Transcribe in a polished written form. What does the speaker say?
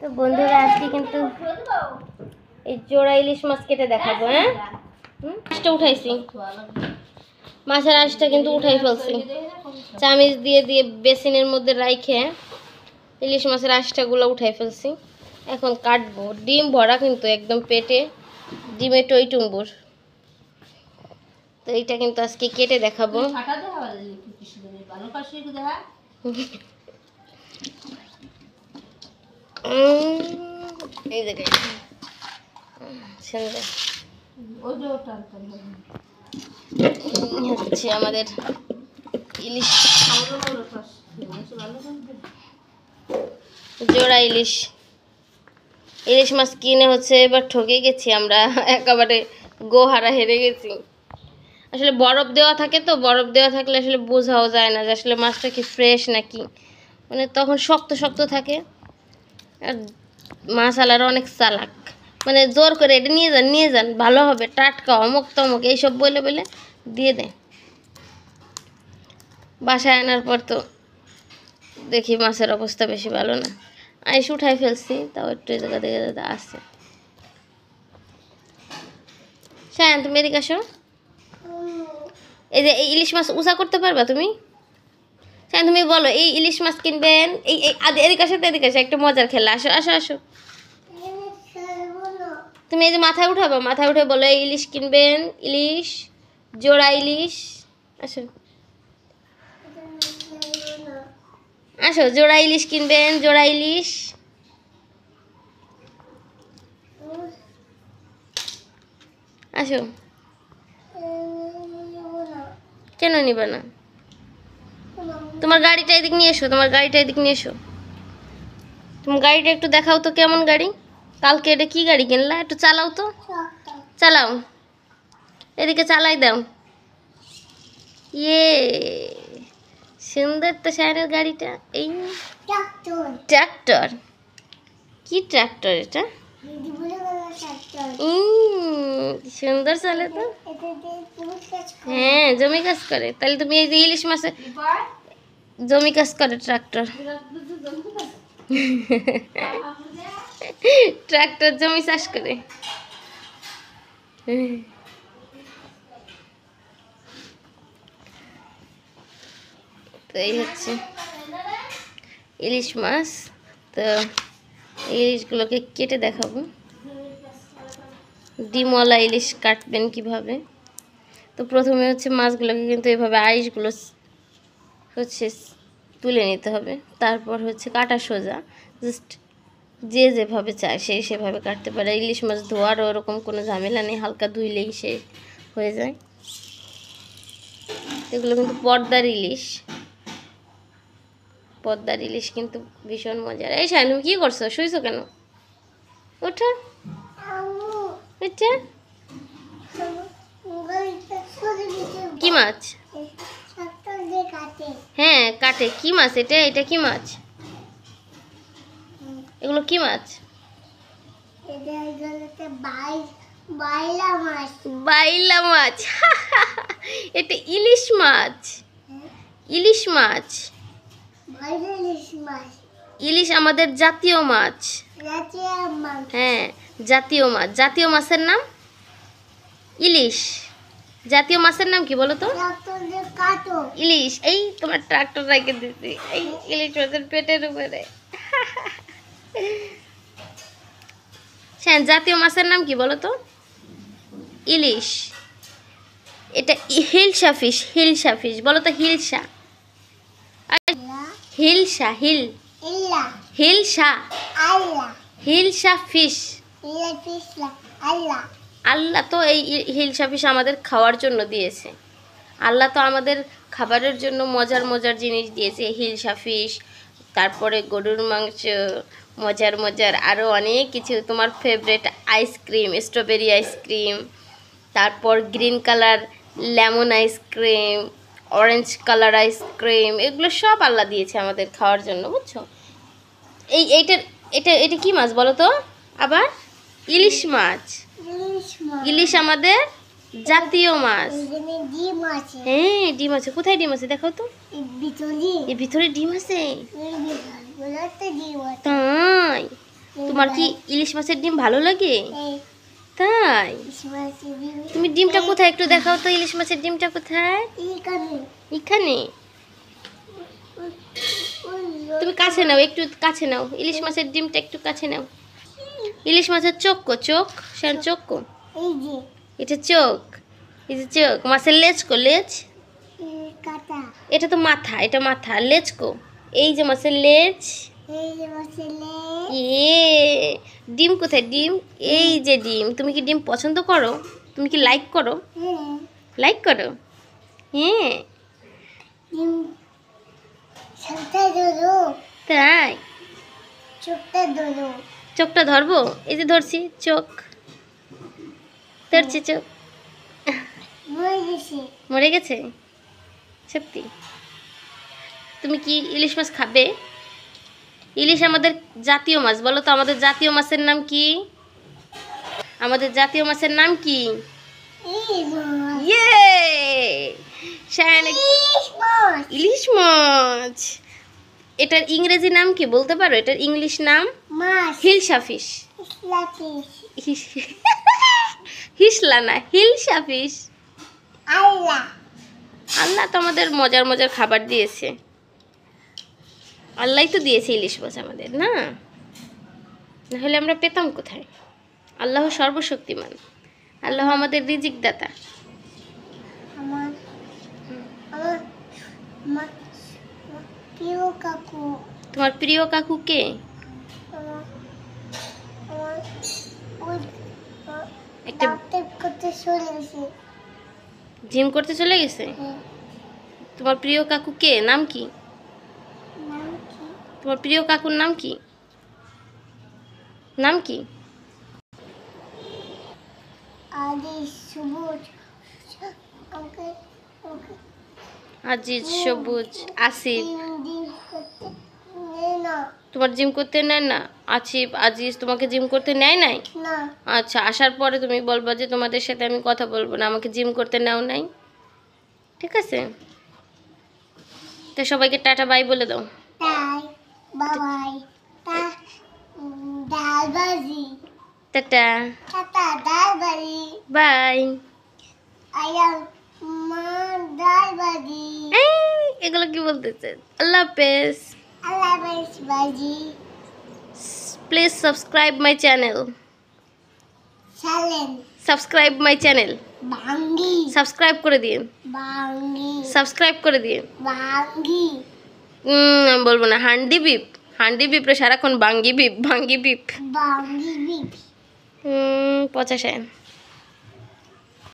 তো বন্ধুরা আজকে কিন্তু এই জোড়া ইলিশ মাছ কেটে দেখাবো। হ্যাঁ, মাছটা উঠাইছি, মাছের আঁশটা কিন্তু উঠাই ফেলছি, চামিচ দিয়ে দিয়ে বেসিনের মধ্যে রাইখে ইলিশ মাছের আঁশটাগুলো উঠাই ফেলছি। এখন কাটবো। ডিম ভরা কিন্তু একদম পেটে, ডিমে টই টুম্বুর। তো এইটা কিন্তু আজকে কেটে দেখাবো। এই দেখেন হচ্ছে আমাদের ইলিশ, জোড়া ইলিশ। ইলিশ মাছ কিনে হচ্ছে এবার ঠকে গেছি আমরা, একেবারে গোহারা হেরে গেছি। আসলে বরফ দেওয়া থাকে, তো বরফ দেওয়া থাকলে আসলে বোঝাও যায় না যে আসলে মাছটা কি ফ্রেশ নাকি, মানে তখন শক্ত শক্ত থাকে। আর মাছওয়ালারা অনেক চালাক, মানে জোর করে এটা নিয়ে যান ভালো হবে, টাটকা অমুক তমুক এইসব বলে বলে দিয়ে দেয়। বাসায় আনার পর তো দেখি মাছের অবস্থা বেশি ভালো না। আইস উঠাই ফেলছি, তাও একটু এই জায়গা দেখে আসছে। শায়ান তুমি এদিকে আসো। এই যে এই ইলিশ মাছ উঁচা করতে পারবা তুমি? শায়ান তুমি বলো, এই ইলিশ মাছ কিনবেন, এই এদিকে আসো, এদিকে আসো, একটা মজার খেলা। আসো আসো আসো, তুমি এই যে মাথায় উঠাবো, মাথায় উঠে বলো এই ইলিশ কিনবেন, ইলিশ, জোড়া ইলিশ। আসো আসো, জোড়া ইলিশ কিনবেন, জোড়া ইলিশ। আসো। কেন নিবে না? তোমার গাড়িটা এদিক নিয়ে এসো, তোমার গাড়িটা এদিক নিয়ে এসো। তোমার গাড়িটা একটু দেখাও তো, কেমন গাড়ি? কালকে এটা কি গাড়ি কিনলা? একটু চালাও তো, চালাও, এদিকে চালাই দাও। ইয়ে সুন্দর তো শায়নের গাড়িটা। এই ট্রাক্টর। কি ট্রাক্টর এটা? সুন্দর চলে তো। হ্যাঁ, জমি কাজ করে। তাহলে তুমি এই যে ইলিশ মাছে জমি কাজ করে ট্রাক্টর। ট্রাক্টর জমি চাষ করে। তো এই হচ্ছে ইলিশ মাছ। তো ইলিশগুলোকে কেটে দেখাবো, ডিমওয়ালা ইলিশ কাটবেন কিভাবে। তো প্রথমে হচ্ছে মাছগুলোকে কিন্তু এভাবে আইসগুলো হচ্ছে তুলে নিতে হবে, তারপর হচ্ছে কাটা সোজা, জাস্ট যে যেভাবে চায় সে সেভাবে কাটতে পারে। ইলিশ মাছ ধোয়ারও ওরকম কোনো ঝামেলা নেই, হালকা ধুইলেই সে হয়ে যায়। এগুলো কিন্তু পদ্মার ইলিশ, পদ্মার ইলিশ কিন্তু ভীষণ মজার। এই শাইন তুমি কি করছো? শুইছো কেন? ওঠো, কি মাছ? হ্যাঁ কাটে। কি মাছ এটা? এটা কি মাছ? এগুলো কি মাছ? বাইলা মাছ। এটা ইলিশ মাছ, ইলিশ মাছ। ইলিশ আমাদের জাতীয় মাছ। হ্যাঁ জাতীয় মাছ। জাতীয় মাছের নাম ইলিশ। জাতীয় মাছের নাম কি বলো তো? ইলিশ। এই তোমার ট্রাক্টর রেখে দিচ্ছি এই ইলিশ মাছের পেটের উপরে। হ্যাঁ, জাতীয় মাছের নাম কি বলো তো? ইলিশ। এটা হিলসা ফিশ। হিলসা ফিশ বলো তো, হিলসা। হিলসা, হিল, হিলসা, হিলসা ফিশ। আল্লাহ তো এই হিলসা ফিশ আমাদের খাওয়ার জন্য দিয়েছে। আল্লাহ তো আমাদের খাবারের জন্য মজার মজার জিনিস দিয়েছে। হিলসা ফিশ, তারপরে গরুর মাংস, মজার মজার আরও অনেক কিছু। তোমার ফেভারিট আইসক্রিম, স্ট্রবেরি আইসক্রিম, তারপর green colour lemon ice cream, orange colour ice cream, এগুলো সব আল্লাহ দিয়েছে আমাদের খাওয়ার জন্য, বুঝছো? এটা কি মাছ বলো তো? আবার ইলিশ মাছ। ইলিশ আমাদের জাতীয় মাছ। হ্যাঁ ডিম আছে। কোথায় ডিম আছে দেখাও তো? এর ভিতরে ডিম আছে। তাই তোমার কি ইলিশ মাছের ডিম ভালো লাগে? তাই? তুমি ডিমটা কোথায় একটু দেখাও তো, ইলিশ মাছের ডিমটা কোথায়? এখানে। তুমি কাছে নাও, একটু কাছে নাও, ইলিশ মাছের ডিমটা একটু কাছে নাও। ইলিশ মাছের চোখ কো, চোখ চোখ কো, এটা চোখ, এই যে চোখ। মাছের লেজ কো, লেজ, এটা তো মাথা, এটা মাথা। লেজ কো, এই যে মাছের লেজ। ডিম কোথায়? ডিম, এই যে ডিম। তুমি কি ডিম পছন্দ করো? তুমি কি লাইক করো? লাইক করো? হ্যাঁ। তাই? চোখটা ধরবো? এই যে ধরছি চোখ, ধরছি চোখ। মরে গেছে সত্যি? তুমি কি ইলিশ মাছ খাবে? ইলিশ আমাদের জাতীয় মাছ, বলো তো আমাদের জাতীয় মাছের নাম কি? আমাদের জাতীয় মাছের নাম কি? ইলিশ মাছ। এটার ইংরেজি নাম কি বলতে পারো? এটার ইংলিশ নাম হিলসা ফিশ। হিসলা না, হিলসা ফিশ। আল্লাহ তো আমাদের মজার মজার খাবার দিয়েছে, আল্লাহই তো দিয়েছে ইলিশ মাছ আমাদের, না হলে আমরা পেতাম কোথায়? আল্লাহ সর্বশক্তিমান, আল্লাহ আমাদের রিজিক দাতা। তোমার প্রিয় কাকু কে? একটা জিম করতে চলে গেছে। তোমার প্রিয় কাকু কে? নাম কি তোমার প্রিয় কাকুর? নাম কি? নাম কি? আজিজ, সবুজ, আসিফ। তোমার জিম করতে নেয় না? আসিফ, আজিজ তোমাকে জিম করতে নেয় নাই? আচ্ছা, আসার পরে তুমি বলবা যে তোমাদের সাথে আমি কথা বলবো না, আমাকে জিম করতে নেও নাই। ঠিক আছে? তো সবাইকে টাটা বাই বলে দাও। Tata bye. এগুলো কি বলতেছে? আল্লাহ হাফেজ। Please subscribe my channel. Subscribe my channel. Subscribe করে দিন, সাবস্ক্রাইব করে দিন। বলবো না। হান্ডি বিপ, হান্ডি বিপরে সারাক্ষণ বাঙ্গি বিপ, বাঙ্গি বিপ। 50